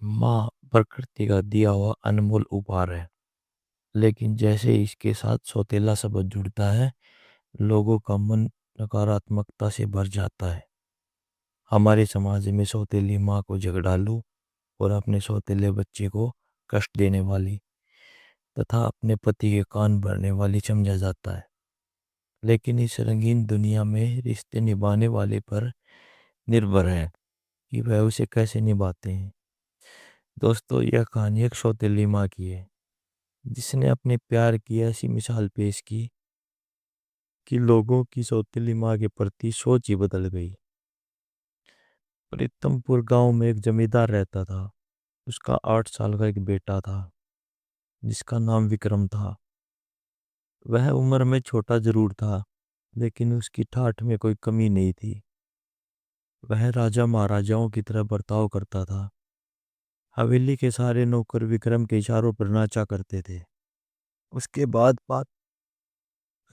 माँ प्रकृति का दिया हुआ अनमोल उपहार है। लेकिन जैसे ही इसके साथ सौतेला शब्द जुड़ता है, लोगों का मन नकारात्मकता से भर जाता है। हमारे समाज में सौतेली माँ को झगड़ालू और अपने सौतेले बच्चे को कष्ट देने वाली तथा अपने पति के कान भरने वाली समझा जाता है। लेकिन इस रंगीन दुनिया में रिश्ते निभाने वाले पर निर्भर है कि वह उसे कैसे निभाते हैं। दोस्तों, यह कहानी एक सौतेली माँ की है, जिसने अपने प्यार की ऐसी मिसाल पेश की कि लोगों की सौतेली माँ के प्रति सोच ही बदल गई। प्रीतमपुर गांव में एक जमींदार रहता था। उसका 8 साल का एक बेटा था, जिसका नाम विक्रम था। वह उम्र में छोटा जरूर था, लेकिन उसकी ठाठ में कोई कमी नहीं थी। वह राजा महाराजाओं की तरह बर्ताव करता था। हवेली के सारे नौकर विक्रम के इशारों पर नाचा करते थे। उसके बाद बात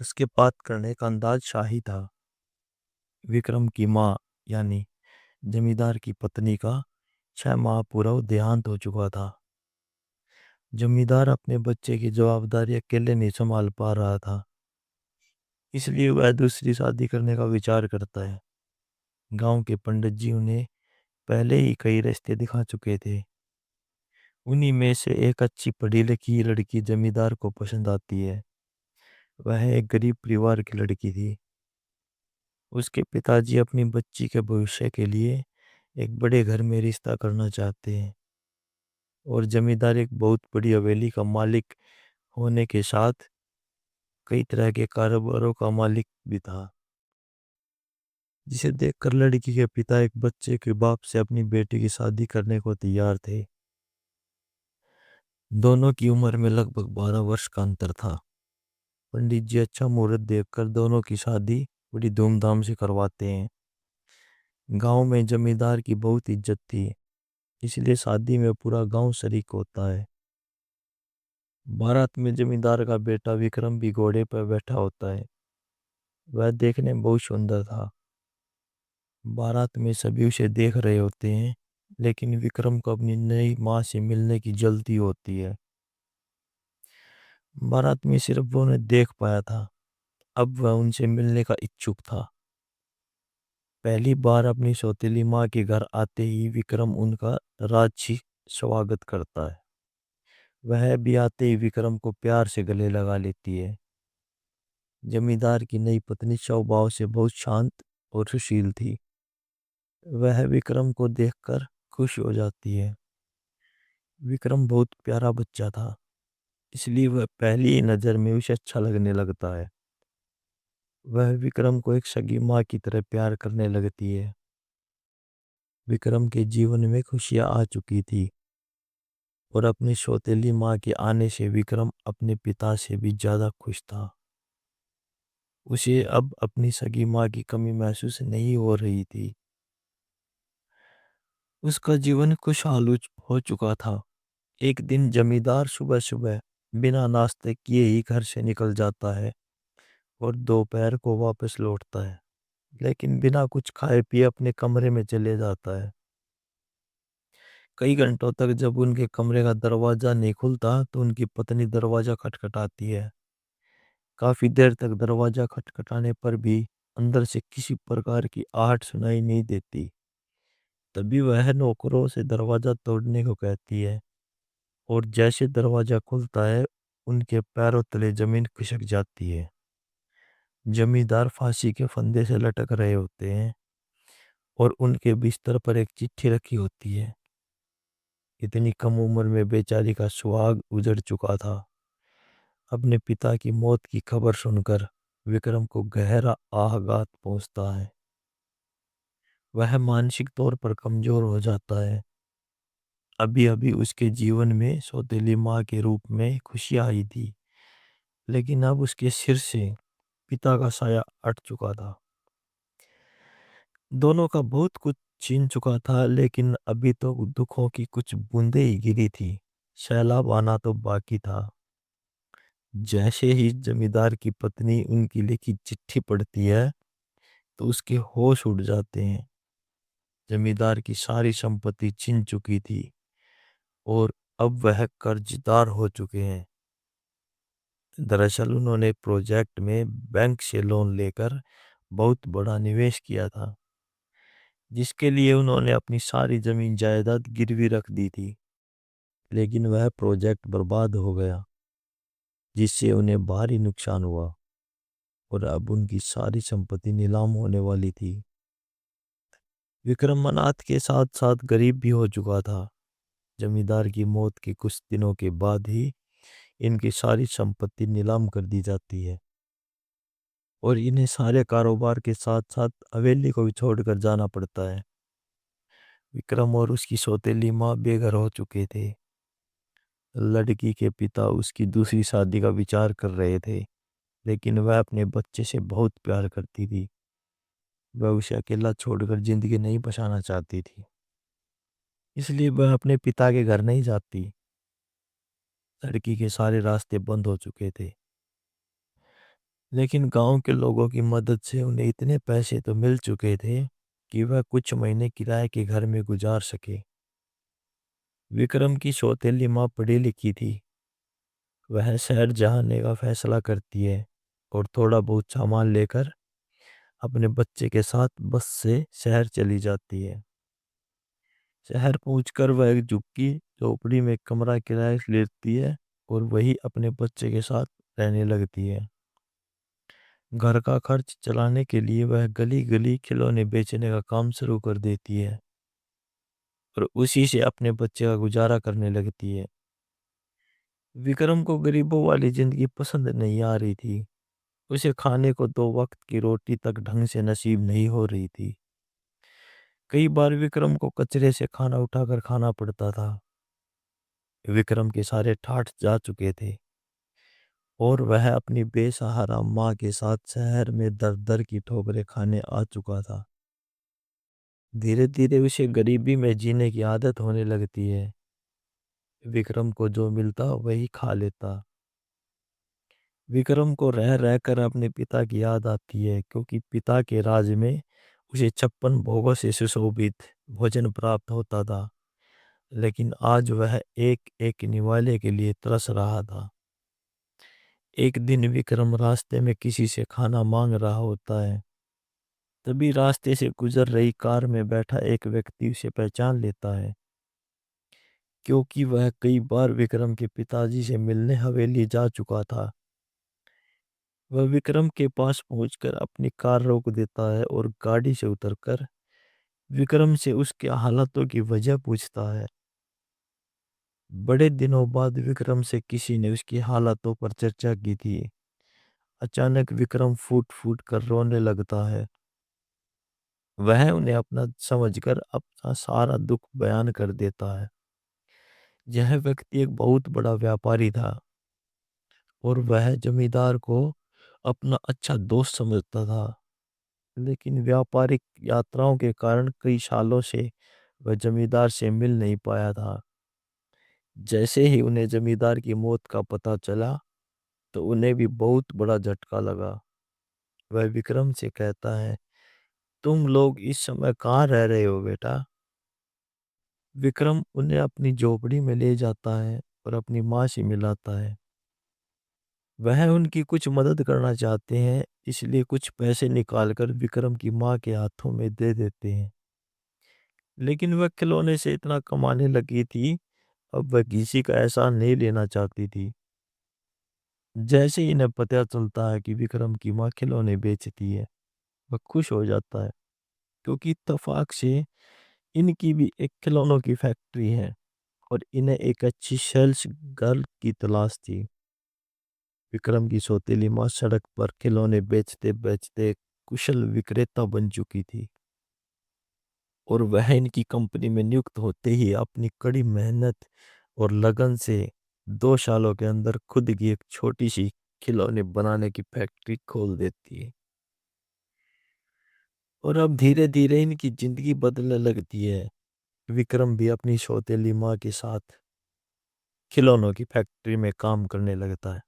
उसके बात करने का अंदाज शाही था। विक्रम की माँ यानी जमींदार की पत्नी का 6 माह पूर्व देहांत हो चुका था। जमींदार अपने बच्चे की जवाबदारी अकेले नहीं संभाल पा रहा था, इसलिए वह दूसरी शादी करने का विचार करता है। गांव के पंडित जी उन्हें पहले ही कई रिश्ते दिखा चुके थे। उन्हीं में से एक अच्छी पढ़ी लिखी लड़की जमींदार को पसंद आती है। वह एक गरीब परिवार की लड़की थी। उसके पिताजी अपनी बच्ची के भविष्य के लिए एक बड़े घर में रिश्ता करना चाहते हैं, और जमींदार एक बहुत बड़ी हवेली का मालिक होने के साथ कई तरह के कारोबारों का मालिक भी था। जिसे देखकर लड़की के पिता एक बच्चे के बाप से अपनी बेटी की शादी करने को तैयार थे। दोनों की उम्र में लगभग 12 वर्ष का अंतर था। पंडित जी अच्छा मुहूर्त देखकर दोनों की शादी बड़ी धूमधाम से करवाते हैं। गांव में जमींदार की बहुत इज्जत थी, इसलिए शादी में पूरा गांव शरीक होता है। बारात में जमींदार का बेटा विक्रम भी घोड़े पर बैठा होता है। वह देखने में बहुत सुंदर था। बारात में सभी उसे देख रहे होते हैं, लेकिन विक्रम को अपनी नई माँ से मिलने की जल्दी होती है। बारात में सिर्फ वो उन्हें देख पाया था, अब वह उनसे मिलने का इच्छुक था। पहली बार अपनी सौतेली माँ के घर आते ही विक्रम उनका राजसी स्वागत करता है। वह भी आते ही विक्रम को प्यार से गले लगा लेती है। जमींदार की नई पत्नी स्वभाव से बहुत शांत और सुशील थी। वह विक्रम को देखकर खुश हो जाती है। विक्रम बहुत प्यारा बच्चा था, इसलिए वह पहली ही नज़र में उसे अच्छा लगने लगता है। वह विक्रम को एक सगी माँ की तरह प्यार करने लगती है। विक्रम के जीवन में खुशियाँ आ चुकी थी, और अपनी सौतेली माँ के आने से विक्रम अपने पिता से भी ज़्यादा खुश था। उसे अब अपनी सगी माँ की कमी महसूस नहीं हो रही थी। उसका जीवन खुशहाल हो चुका था। एक दिन जमींदार सुबह सुबह बिना नाश्ते किए ही घर से निकल जाता है और दोपहर को वापस लौटता है, लेकिन बिना कुछ खाए पिए अपने कमरे में चले जाता है। कई घंटों तक जब उनके कमरे का दरवाजा नहीं खुलता, तो उनकी पत्नी दरवाजा खटखटाती है। काफी देर तक दरवाजा खटखटाने पर भी अंदर से किसी प्रकार की आहट सुनाई नहीं देती। तभी वह नौकरों से दरवाजा तोड़ने को कहती है, और जैसे दरवाजा खुलता है, उनके पैरों तले जमीन खिसक जाती है। जमींदार फांसी के फंदे से लटक रहे होते हैं, और उनके बिस्तर पर एक चिट्ठी रखी होती है। इतनी कम उम्र में बेचारी का सुहाग उजड़ चुका था। अपने पिता की मौत की खबर सुनकर विक्रम को गहरा आघात पहुंचता है। वह मानसिक तौर पर कमजोर हो जाता है। अभी अभी उसके जीवन में सौतेली माँ के रूप में खुशियाँ आई थी, लेकिन अब उसके सिर से पिता का साया हट चुका था। दोनों का बहुत कुछ छीन चुका था, लेकिन अभी तो दुखों की कुछ बूंदें ही गिरी थी। सैलाब आना तो बाकी था। जैसे ही जमींदार की पत्नी उनकी लिखी चिट्ठी पढ़ती है, तो उसके होश उड़ जाते हैं। जमींदार की सारी संपत्ति छिन चुकी थी। और अब वह कर्जदार हो चुके हैं। दरअसल उन्होंने प्रोजेक्ट में बैंक से लोन लेकर बहुत बड़ा निवेश किया था, जिसके लिए उन्होंने अपनी सारी जमीन जायदाद गिरवी रख दी थी। लेकिन वह प्रोजेक्ट बर्बाद हो गया, जिससे उन्हें भारी नुकसान हुआ और अब उनकी सारी संपत्ति नीलाम होने वाली थी। विक्रम अनाथ के साथ साथ गरीब भी हो चुका था। जमींदार की मौत के कुछ दिनों के बाद ही इनकी सारी संपत्ति नीलाम कर दी जाती है और इन्हें सारे कारोबार के साथ साथ हवेली को भी छोड़कर जाना पड़ता है। विक्रम और उसकी सौतेली माँ बेघर हो चुके थे। लड़की के पिता उसकी दूसरी शादी का विचार कर रहे थे, लेकिन वह अपने बच्चे से बहुत प्यार करती थी। वह उसे अकेला छोड़कर जिंदगी नहीं बसाना चाहती थी, इसलिए वह अपने पिता के घर नहीं जाती। लड़की के सारे रास्ते बंद हो चुके थे, लेकिन गांव के लोगों की मदद से उन्हें इतने पैसे तो मिल चुके थे कि वह कुछ महीने किराए के घर में गुजार सके। विक्रम की सौतेली माँ पढ़ी लिखी थी। वह शहर जाने का फैसला करती है और थोड़ा बहुत सामान लेकर अपने बच्चे के साथ बस से शहर चली जाती है। शहर पहुंचकर वह एक झुग्गी झोपड़ी में कमरा किराए से लेती है और वही अपने बच्चे के साथ रहने लगती है। घर का खर्च चलाने के लिए वह गली गली खिलौने बेचने का काम शुरू कर देती है और उसी से अपने बच्चे का गुजारा करने लगती है। विक्रम को गरीबों वाली जिंदगी पसंद नहीं आ रही थी। उसे खाने को दो वक्त की रोटी तक ढंग से नसीब नहीं हो रही थी। कई बार विक्रम को कचरे से खाना उठाकर खाना पड़ता था। विक्रम के सारे ठाठ जा चुके थे और वह अपनी बेसहारा माँ के साथ शहर में दर दर की ठोकरें खाने आ चुका था। धीरे धीरे उसे गरीबी में जीने की आदत होने लगती है। विक्रम को जो मिलता वही खा लेता। विक्रम को रह रहकर अपने पिता की याद आती है, क्योंकि पिता के राज में उसे 56 भोगों से सुशोभित भोजन प्राप्त होता था। लेकिन आज वह एक एक निवाले के लिए तरस रहा था। एक दिन विक्रम रास्ते में किसी से खाना मांग रहा होता है। तभी रास्ते से गुजर रही कार में बैठा एक व्यक्ति उसे पहचान लेता है, क्योंकि वह कई बार विक्रम के पिताजी से मिलने हवेली जा चुका था। वह विक्रम के पास पहुंचकर अपनी कार रोक देता है और गाड़ी से उतरकर विक्रम से उसके हालातों की वजह पूछता है। बड़े दिनों बाद विक्रम से किसी ने उसकी हालातों पर चर्चा की थी। अचानक विक्रम फूट फूट कर रोने लगता है। वह उन्हें अपना समझकर अपना सारा दुख बयान कर देता है। यह व्यक्ति एक बहुत बड़ा व्यापारी था और वह जमींदार को अपना अच्छा दोस्त समझता था। लेकिन व्यापारिक यात्राओं के कारण कई सालों से वह जमींदार से मिल नहीं पाया था। जैसे ही उन्हें जमींदार की मौत का पता चला, तो उन्हें भी बहुत बड़ा झटका लगा। वह विक्रम से कहता है, तुम लोग इस समय कहाँ रह रहे हो बेटा? विक्रम उन्हें अपनी झोपड़ी में ले जाता है और अपनी माँ से मिलाता है। वह उनकी कुछ मदद करना चाहते हैं, इसलिए कुछ पैसे निकालकर विक्रम की माँ के हाथों में दे देते हैं। लेकिन वह खिलौने से इतना कमाने लगी थी, अब वह किसी का एहसान नहीं लेना चाहती थी। जैसे ही इन्हें पता चलता है कि विक्रम की माँ खिलौने बेचती है, वह खुश हो जाता है, क्योंकि इत्तेफाक से इनकी भी एक खिलौनों की फैक्ट्री है और इन्हें एक अच्छी सेल्स गर्ल की तलाश थी। विक्रम की सौतेली माँ सड़क पर खिलौने बेचते बेचते कुशल विक्रेता बन चुकी थी और वह इनकी कंपनी में नियुक्त होते ही अपनी कड़ी मेहनत और लगन से 2 सालों के अंदर खुद की एक छोटी सी खिलौने बनाने की फैक्ट्री खोल देती है। और अब धीरे धीरे इनकी जिंदगी बदलने लगती है। विक्रम भी अपनी सौतेली माँ के साथ खिलौनों की फैक्ट्री में काम करने लगता है।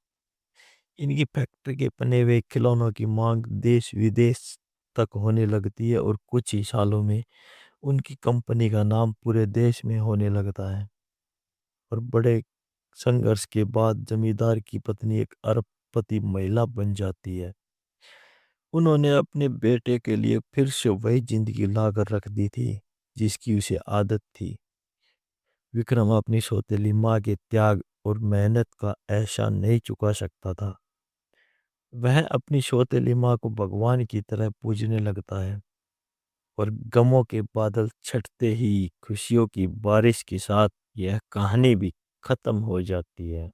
इनकी फैक्ट्री के बने हुए खिलौनों की मांग देश विदेश तक होने लगती है और कुछ ही सालों में उनकी कंपनी का नाम पूरे देश में होने लगता है। और बड़े संघर्ष के बाद जमींदार की पत्नी एक अरबपति महिला बन जाती है। उन्होंने अपने बेटे के लिए फिर से वही जिंदगी लाकर रख दी थी जिसकी उसे आदत थी। विक्रम अपनी सौतेली माँ के त्याग और मेहनत का एहसान नहीं चुका सकता था। वह अपनी सौतेली माँ को भगवान की तरह पूजने लगता है और गमों के बादल छटते ही खुशियों की बारिश के साथ यह कहानी भी खत्म हो जाती है।